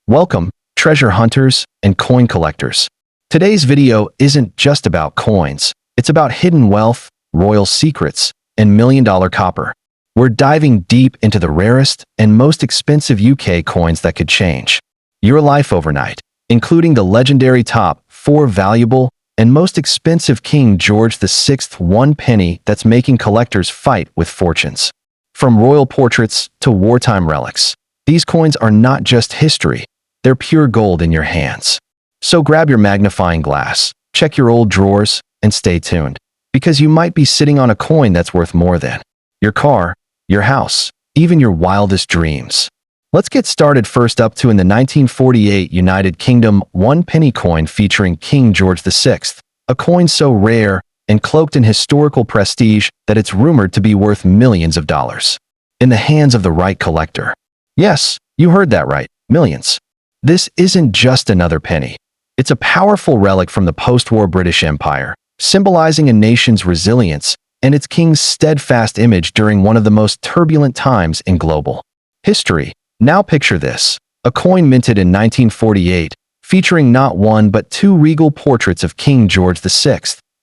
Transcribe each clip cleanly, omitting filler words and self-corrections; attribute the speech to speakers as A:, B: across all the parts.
A: Welcome, treasure hunters and coin collectors. Today's video isn't just about coins, it's about hidden wealth, royal secrets, and million-dollar copper. We're diving deep into the rarest and most expensive UK coins that could change your life overnight, including the legendary top 4 valuable and most expensive King George VI 1 penny that's making collectors fight with fortunes. From royal portraits to wartime relics, these coins are not just history, they're pure gold in your hands. So grab your magnifying glass, check your old drawers, and stay tuned, because you might be sitting on a coin that's worth more than your car, your house, even your wildest dreams. Let's get started. First up in the 1948 United Kingdom 1 penny coin featuring King George VI, a coin so rare and cloaked in historical prestige that it's rumored to be worth millions of dollars. In the hands of the right collector. Yes, you heard that right, millions. This isn't just another penny. It's a powerful relic from the post-war British Empire, symbolizing a nation's resilience and its king's steadfast image during one of the most turbulent times in global history. Now picture this, a coin minted in 1948, featuring not one but 2 regal portraits of King George VI,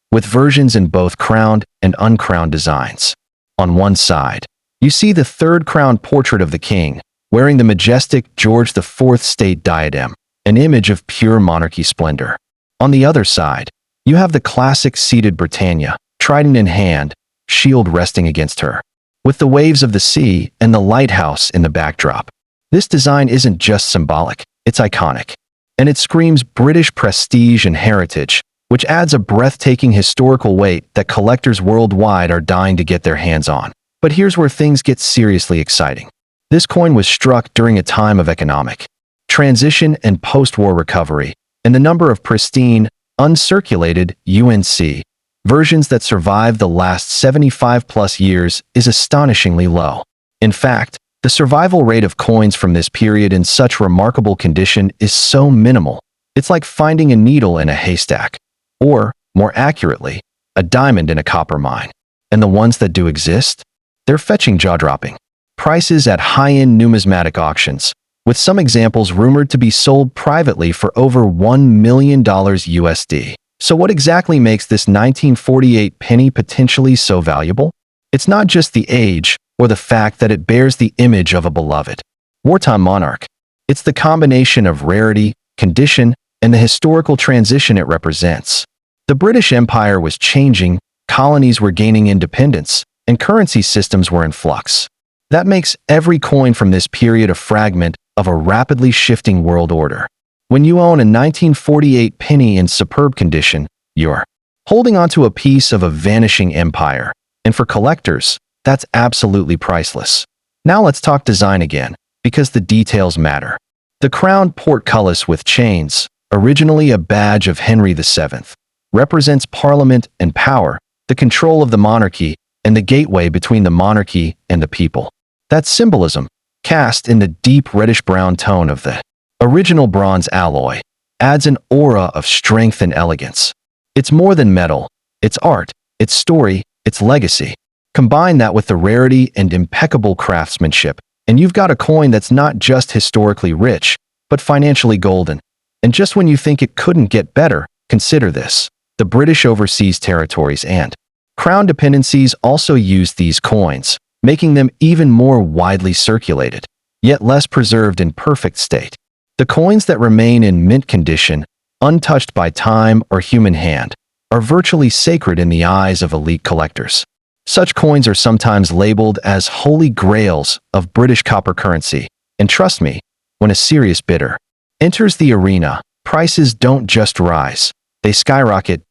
A: with versions in both crowned and uncrowned designs. On one side, you see the third crowned portrait of the king, wearing the majestic George IV state diadem, an image of pure monarchy splendor. On the other side, you have the classic seated Britannia, trident in hand, shield resting against her, with the waves of the sea and the lighthouse in the backdrop. This design isn't just symbolic, it's iconic. And it screams British prestige and heritage, which adds a breathtaking historical weight that collectors worldwide are dying to get their hands on. But here's where things get seriously exciting. This coin was struck during a time of economic transition and post-war recovery, and the number of pristine, uncirculated UNC versions that survived the last 75-plus years is astonishingly low. In fact, the survival rate of coins from this period in such remarkable condition is so minimal, it's like finding a needle in a haystack. Or, more accurately, a diamond in a copper mine. And the ones that do exist? They're fetching jaw-dropping prices at high-end numismatic auctions, with some examples rumored to be sold privately for over $1 million USD. So what exactly makes this 1948 penny potentially so valuable? It's not just the age or the fact that it bears the image of a beloved wartime monarch. It's the combination of rarity, condition, and the historical transition it represents. The British Empire was changing, colonies were gaining independence, and currency systems were in flux. That makes every coin from this period a fragment of a rapidly shifting world order. When you own a 1948 penny in superb condition, you're holding onto a piece of a vanishing empire. And for collectors, that's absolutely priceless. Now let's talk design again, because the details matter. The crowned portcullis with chains, originally a badge of Henry VII, represents parliament and power, the control of the monarchy, and the gateway between the monarchy and the people. That symbolism, cast in the deep reddish-brown tone of the original bronze alloy, adds an aura of strength and elegance. It's more than metal, it's art, it's story, it's legacy. Combine that with the rarity and impeccable craftsmanship, and you've got a coin that's not just historically rich, but financially golden. And just when you think it couldn't get better, consider this. The British overseas territories and crown dependencies also used these coins, making them even more widely circulated, yet less preserved in perfect state. The coins that remain in mint condition, untouched by time or human hand, are virtually sacred in the eyes of elite collectors. Such coins are sometimes labeled as holy grails of British copper currency, and trust me, when a serious bidder enters the arena, prices don't just rise, they skyrocket.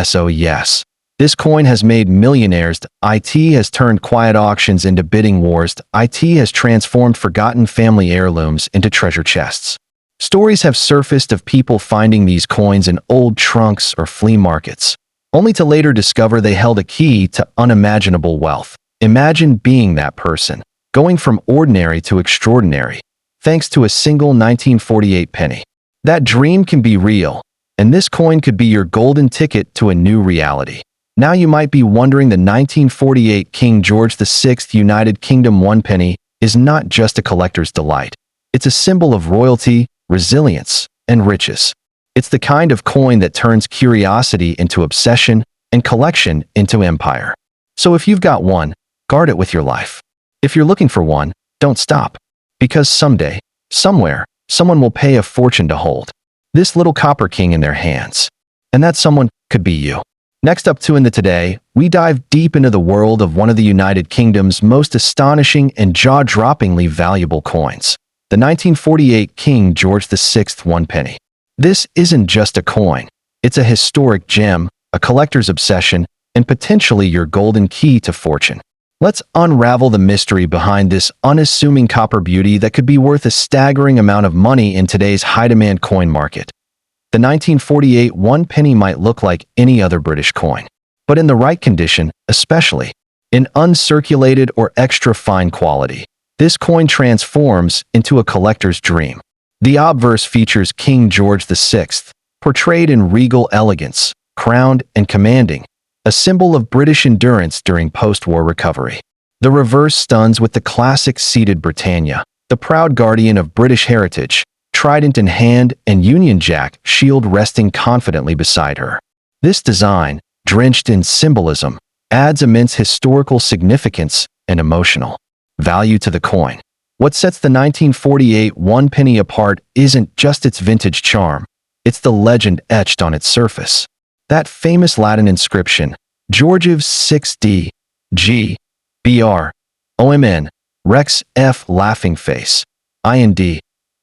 A: So yes, this coin has made millionaires. It has turned quiet auctions into bidding wars. It has transformed forgotten family heirlooms into treasure chests. Stories have surfaced of people finding these coins in old trunks or flea markets, only to later discover they held a key to unimaginable wealth. Imagine being that person, going from ordinary to extraordinary, thanks to a single 1948 penny. That dream can be real, and this coin could be your golden ticket to a new reality. Now you might be wondering, the 1948 King George VI United Kingdom 1 penny is not just a collector's delight. It's a symbol of royalty, resilience, and riches. It's the kind of coin that turns curiosity into obsession and collection into empire. So if you've got one, guard it with your life. If you're looking for one, don't stop. Because someday, somewhere, someone will pay a fortune to hold this little copper king in their hands. And that someone could be you. Next up in the Today, we dive deep into the world of one of the United Kingdom's most astonishing and jaw-droppingly valuable coins, the 1948 King George VI 1 penny. This isn't just a coin. It's a historic gem, a collector's obsession, and potentially your golden key to fortune. Let's unravel the mystery behind this unassuming copper beauty that could be worth a staggering amount of money in today's high-demand coin market. The 1948 1 penny might look like any other British coin, but in the right condition, especially in uncirculated or extra fine quality, this coin transforms into a collector's dream. The obverse features King George VI, portrayed in regal elegance, crowned and commanding, a symbol of British endurance during post-war recovery. The reverse stuns with the classic seated Britannia, the proud guardian of British heritage, trident in hand and Union Jack shield resting confidently beside her. This design, drenched in symbolism, adds immense historical significance and emotional value to the coin. What sets the 1948 1 penny apart isn't just its vintage charm, it's the legend etched on its surface. That famous Latin inscription, Georgives 6D, G, BR, OMN, Rex F laughing face, IND,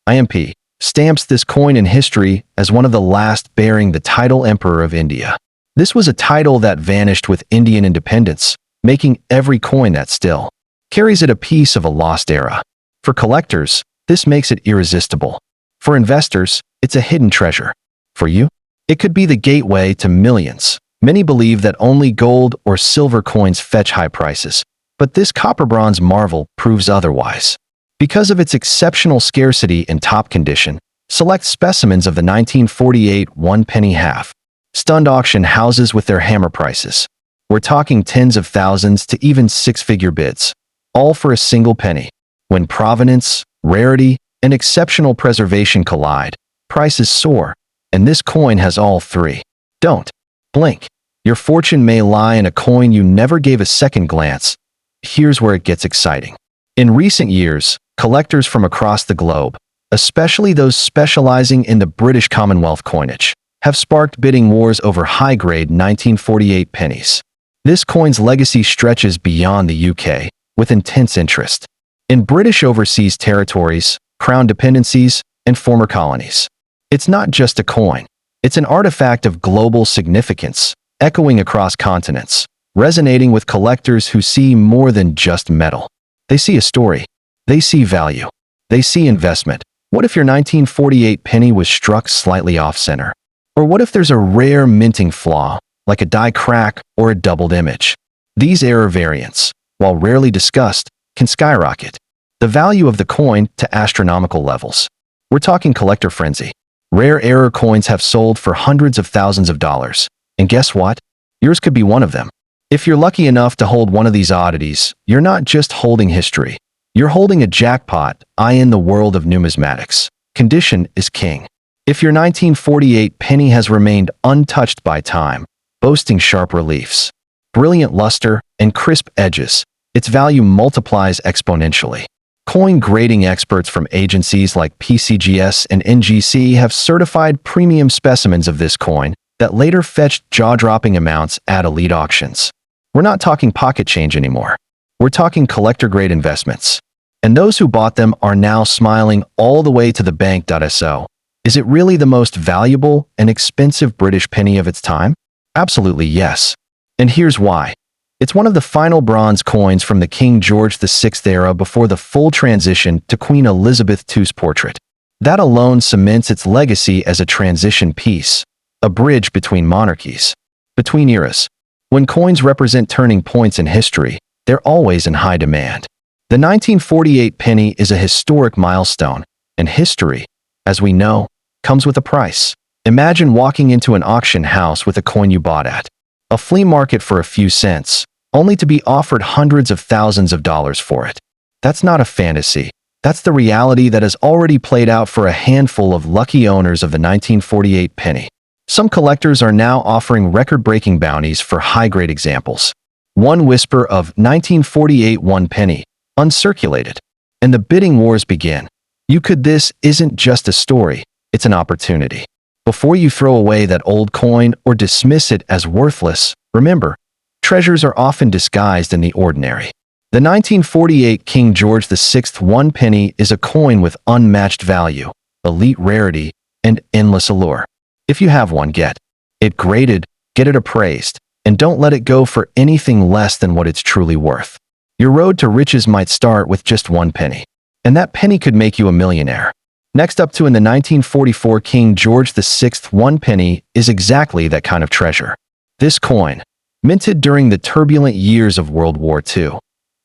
A: IMP, stamps this coin in history as one of the last bearing the title Emperor of India. This was a title that vanished with Indian independence, making every coin that still carries it a piece of a lost era. For collectors, this makes it irresistible. For investors, it's a hidden treasure. For you, it could be the gateway to millions. Many believe that only gold or silver coins fetch high prices, but this copper bronze marvel proves otherwise. Because of its exceptional scarcity and top condition, select specimens of the 1948 1 penny have stunned auction houses with their hammer prices. We're talking tens of thousands to even six-figure bids, all for a single penny. When provenance, rarity, and exceptional preservation collide, prices soar, and this coin has all three. Don't blink. Your fortune may lie in a coin you never gave a second glance. Here's where it gets exciting. In recent years, collectors from across the globe, especially those specializing in the British Commonwealth coinage, have sparked bidding wars over high-grade 1948 pennies. This coin's legacy stretches beyond the UK, with intense interest in British overseas territories, crown dependencies, and former colonies. It's not just a coin. It's an artifact of global significance, echoing across continents, resonating with collectors who see more than just metal. They see a story. They see value. They see investment. What if your 1948 penny was struck slightly off-center? Or what if there's a rare minting flaw, like a die crack or a doubled image? These error variants, while rarely discussed, can skyrocket the value of the coin to astronomical levels. We're talking collector frenzy. Rare error coins have sold for hundreds of thousands of dollars. And guess what? Yours could be one of them. If you're lucky enough to hold one of these oddities, you're not just holding history. You're holding a jackpot, in the world of numismatics. Condition is king. If your 1948 penny has remained untouched by time, boasting sharp reliefs, brilliant luster, and crisp edges, its value multiplies exponentially. Coin grading experts from agencies like PCGS and NGC have certified premium specimens of this coin that later fetched jaw-dropping amounts at elite auctions. We're not talking pocket change anymore. We're talking collector-grade investments. And those who bought them are now smiling all the way to the bank. So, is it really the most valuable and expensive British penny of its time? Absolutely yes. And here's why. It's one of the final bronze coins from the King George VI era before the full transition to Queen Elizabeth II's portrait. That alone cements its legacy as a transition piece, a bridge between monarchies, between eras. When coins represent turning points in history, they're always in high demand. The 1948 penny is a historic milestone, and history, as we know, comes with a price. Imagine walking into an auction house with a coin you bought at a flea market for a few cents, only to be offered hundreds of thousands of dollars for it. That's not a fantasy. That's the reality that has already played out for a handful of lucky owners of the 1948 penny. Some collectors are now offering record-breaking bounties for high-grade examples. One whisper of 1948 one penny, uncirculated. And the bidding wars begin. This isn't just a story, it's an opportunity. Before you throw away that old coin or dismiss it as worthless, remember, treasures are often disguised in the ordinary. The 1948 King George VI one penny is a coin with unmatched value, elite rarity, and endless allure. If you have one, get it graded, get it appraised, and don't let it go for anything less than what it's truly worth. Your road to riches might start with just one penny, and that penny could make you a millionaire. Next up in the 1944 King George VI one penny is exactly that kind of treasure. This coin, minted during the turbulent years of World War II,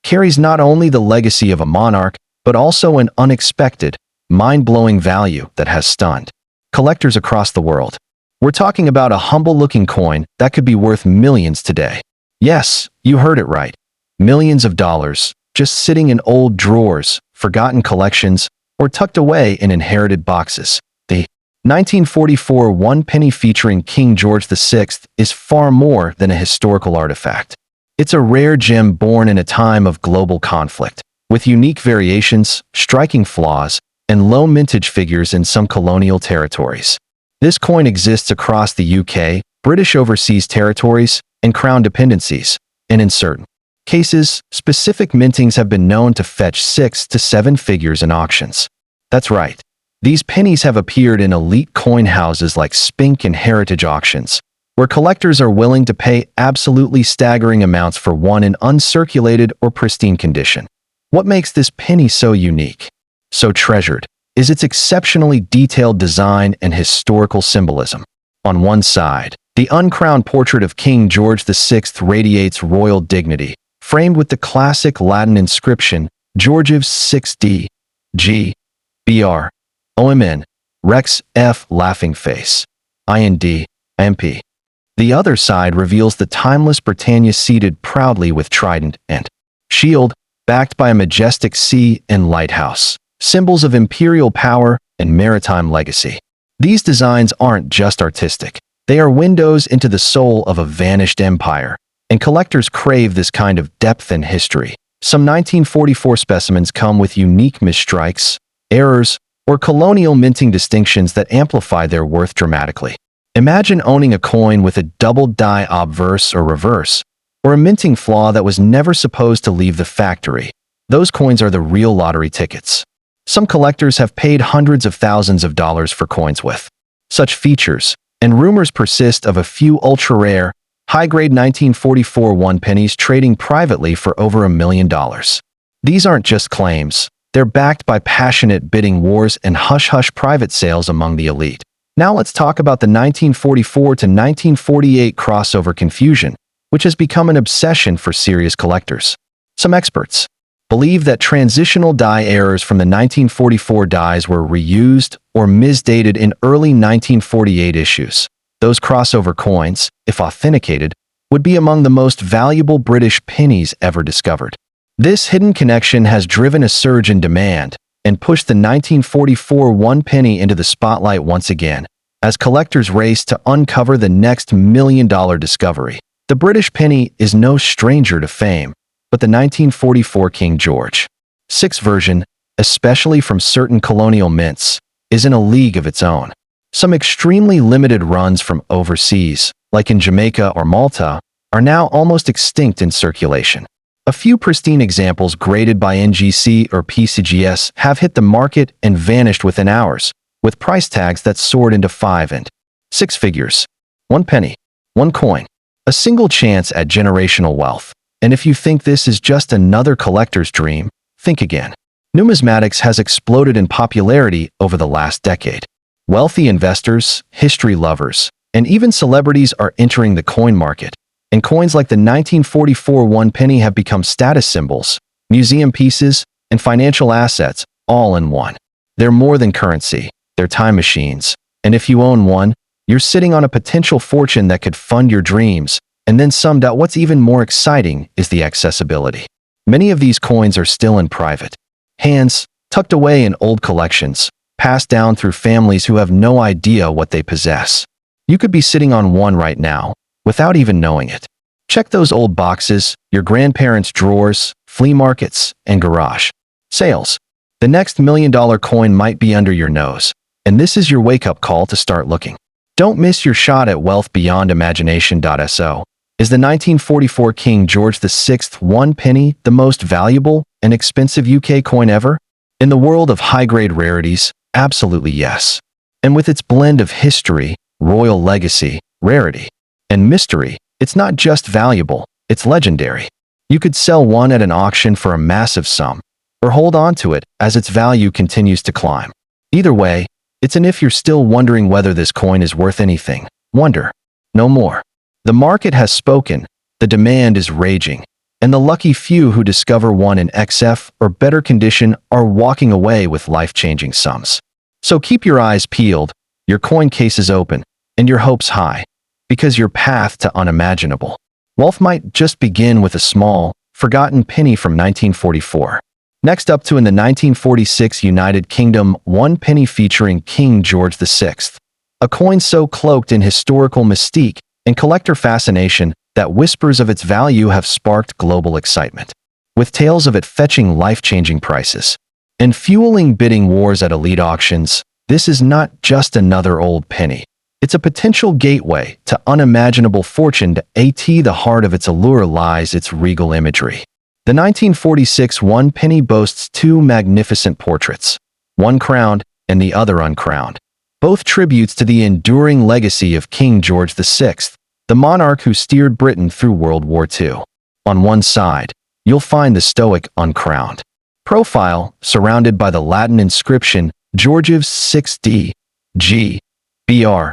A: carries not only the legacy of a monarch, but also an unexpected, mind-blowing value that has stunned collectors across the world. We're talking about a humble-looking coin that could be worth millions today. Yes, you heard it right. Millions of dollars, just sitting in old drawers, forgotten collections, or tucked away in inherited boxes. The 1944 one penny featuring King George VI is far more than a historical artifact. It's a rare gem born in a time of global conflict, with unique variations, striking flaws, and low mintage figures in some colonial territories. This coin exists across the UK, British overseas territories, and Crown dependencies, and in certain cases, specific mintings have been known to fetch 6 to 7 figures in auctions. That's right. These pennies have appeared in elite coin houses like Spink and Heritage Auctions, where collectors are willing to pay absolutely staggering amounts for one in uncirculated or pristine condition. What makes this penny so unique, so treasured, is its exceptionally detailed design and historical symbolism. On one side, the uncrowned portrait of King George VI radiates royal dignity, framed with the classic Latin inscription, Georgius 6d. G. Br. OMN. Rex F. Laughing Face. IND. MP. The other side reveals the timeless Britannia seated proudly with trident and shield, backed by a majestic sea and lighthouse, symbols of imperial power and maritime legacy. These designs aren't just artistic. They are windows into the soul of a vanished empire, and collectors crave this kind of depth and history. Some 1944 specimens come with unique misstrikes, errors, or colonial minting distinctions that amplify their worth dramatically. Imagine owning a coin with a double die obverse or reverse, or a minting flaw that was never supposed to leave the factory. Those coins are the real lottery tickets. Some collectors have paid hundreds of thousands of dollars for coins with such features, and rumors persist of a few ultra-rare, high-grade 1944 one pennies trading privately for over $1 million. These aren't just claims. They're backed by passionate bidding wars and hush-hush private sales among the elite. Now let's talk about the 1944 to 1948 crossover confusion, which has become an obsession for serious collectors. Some experts believe that transitional die errors from the 1944 dies were reused or misdated in early 1948 issues. Those crossover coins, if authenticated, would be among the most valuable British pennies ever discovered. This hidden connection has driven a surge in demand and pushed the 1944 one penny into the spotlight once again, as collectors race to uncover the next $1 million discovery. The British penny is no stranger to fame, but the 1944 King George VI version, especially from certain colonial mints, is in a league of its own. Some extremely limited runs from overseas, like in Jamaica or Malta, are now almost extinct in circulation. A few pristine examples graded by NGC or PCGS have hit the market and vanished within hours, with price tags that soared into 5 and 6 figures. One penny, one coin, a single chance at generational wealth. And if you think this is just another collector's dream, think again. Numismatics has exploded in popularity over the last decade. Wealthy investors, history lovers, and even celebrities are entering the coin market, and coins like the 1944 one penny have become status symbols, museum pieces, and financial assets, all in one. They're more than currency, they're time machines, and if you own one, you're sitting on a potential fortune that could fund your dreams. And then summed out, what's even more exciting is the accessibility. Many of these coins are still in private hands, tucked away in old collections, passed down through families who have no idea what they possess. You could be sitting on one right now, without even knowing it. Check those old boxes, your grandparents' drawers, flea markets, and garage sales. The next $1 million coin might be under your nose, and this is your wake-up call to start looking. Don't miss your shot at wealth beyond imagination. So, is the 1944 King George VI 1 penny the most valuable and expensive UK coin ever? In the world of high-grade rarities, absolutely yes. And with its blend of history, royal legacy, rarity, and mystery, it's not just valuable, it's legendary. You could sell one at an auction for a massive sum, or hold on to it as its value continues to climb. Either way, it's an if you're still wondering whether this coin is worth anything, wonder no more. The market has spoken, the demand is raging, and the lucky few who discover one in XF or better condition are walking away with life-changing sums. So keep your eyes peeled, your coin cases open, and your hopes high, because your path to unimaginable wealth might just begin with a small, forgotten penny from 1944. Next up to in the 1946 United Kingdom 1 penny featuring King George VI. A coin so cloaked in historical mystique and collector fascination that whispers of its value have sparked global excitement, with tales of it fetching life-changing prices and fueling bidding wars at elite auctions. This is not just another old penny. It's a potential gateway to unimaginable fortune. At the heart of its allure lies its regal imagery. The 1946 1 penny boasts two magnificent portraits, one crowned and the other uncrowned, both tributes to the enduring legacy of King George VI, the monarch who steered Britain through World War II. On one side, you'll find the stoic uncrowned profile, surrounded by the Latin inscription Georgius 6D, G, BR,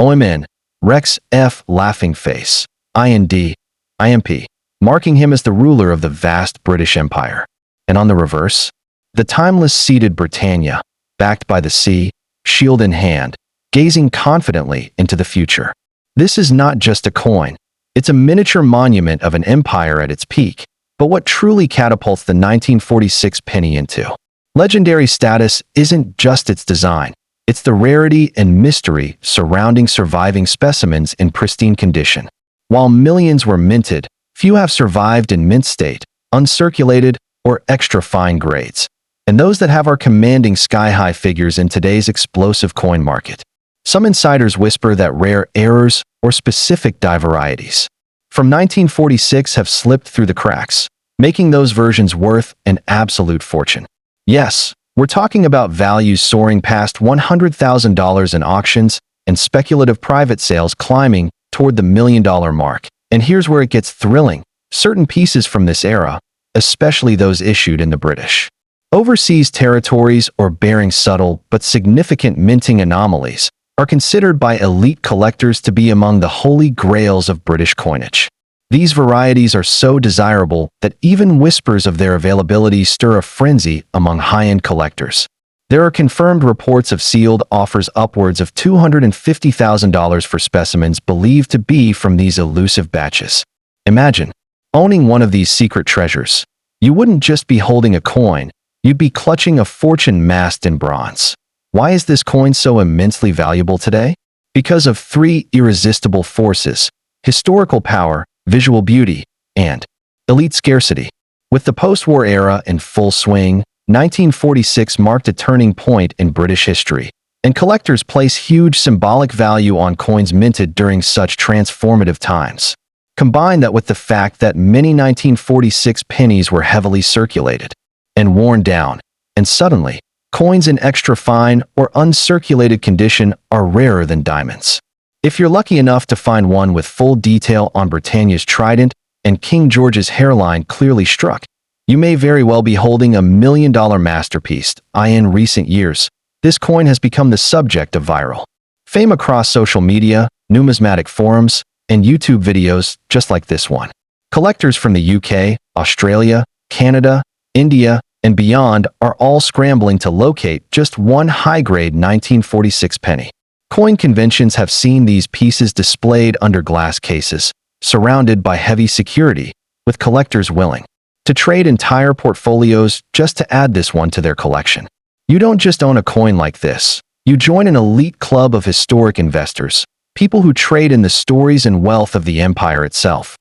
A: OMN, Rex F laughing face, IND, IMP, marking him as the ruler of the vast British Empire. And on the reverse, the timeless seated Britannia, backed by the sea, shield in hand, gazing confidently into the future. This is not just a coin, it's a miniature monument of an empire at its peak, but what truly catapults the 1946 penny into legendary status isn't just its design, it's the rarity and mystery surrounding surviving specimens in pristine condition. While millions were minted, few have survived in mint state, uncirculated, or extra fine grades, and those that have are commanding sky-high figures in today's explosive coin market. Some insiders whisper that rare errors or specific die varieties from 1946 have slipped through the cracks, making those versions worth an absolute fortune. Yes, we're talking about values soaring past $100,000 in auctions and speculative private sales climbing toward the $1 million mark. And here's where it gets thrilling. Certain pieces from this era, especially those issued in the British overseas territories or bearing subtle but significant minting anomalies, are considered by elite collectors to be among the holy grails of British coinage. These varieties are so desirable that even whispers of their availability stir a frenzy among high-end collectors. There are confirmed reports of sealed offers upwards of $250,000 for specimens believed to be from these elusive batches. Imagine owning one of these secret treasures. You wouldn't just be holding a coin, you'd be clutching a fortune masked in bronze. Why is this coin so immensely valuable today? Because of three irresistible forces: historical power, visual beauty, and elite scarcity. With the post-war era in full swing, 1946 marked a turning point in British history, and collectors place huge symbolic value on coins minted during such transformative times. Combine that with the fact that many 1946 pennies were heavily circulated and worn down, and suddenly, coins in extra fine or uncirculated condition are rarer than diamonds. If you're lucky enough to find one with full detail on Britannia's trident and King George's hairline clearly struck, you may very well be holding a $1 million masterpiece. In recent years, this coin has become the subject of viral fame across social media, numismatic forums, and YouTube videos just like this one. Collectors from the UK, Australia, Canada, India, and beyond are all scrambling to locate just one high-grade 1946 penny. Coin conventions have seen these pieces displayed under glass cases, surrounded by heavy security, with collectors willing to trade entire portfolios just to add this one to their collection. You don't just own a coin like this. You join an elite club of historic investors, people who trade in the stories and wealth of the empire itself.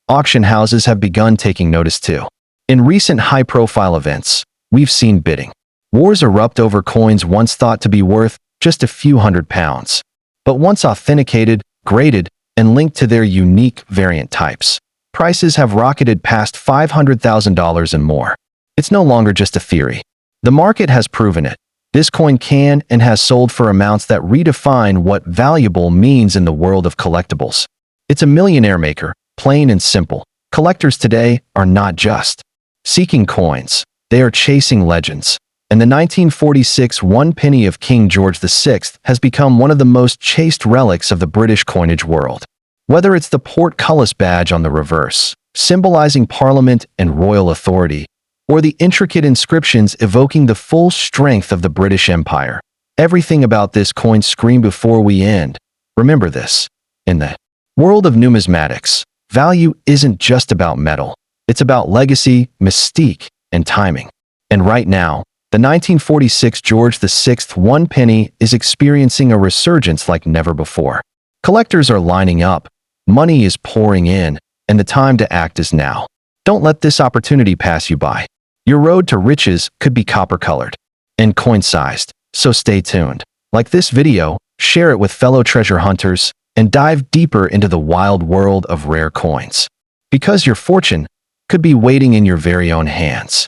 A: Auction houses have begun taking notice too. In recent high-profile events, we've seen bidding. Wars erupt over coins once thought to be worth just a few £100s. But once authenticated, graded, and linked to their unique variant types, prices have rocketed past $500,000 and more. It's no longer just a theory. The market has proven it. This coin can and has sold for amounts that redefine what valuable means in the world of collectibles. It's a millionaire maker, plain and simple. Collectors today are not just seeking coins. They are chasing legends. And the 1946 one penny of King George VI has become one of the most chased relics of the British coinage world. Whether it's the portcullis badge on the reverse, symbolizing Parliament and royal authority, or the intricate inscriptions evoking the full strength of the British Empire, everything about this coin screams before we end. Remember this. In the world of numismatics, value isn't just about metal. It's about legacy, mystique, and timing. And right now, the 1946 George VI one penny is experiencing a resurgence like never before. Collectors are lining up, money is pouring in, and the time to act is now. Don't let this opportunity pass you by. Your road to riches could be copper-colored and coin-sized, so stay tuned. Like this video, share it with fellow treasure hunters, and dive deeper into the wild world of rare coins. Because your fortune could be waiting in your very own hands.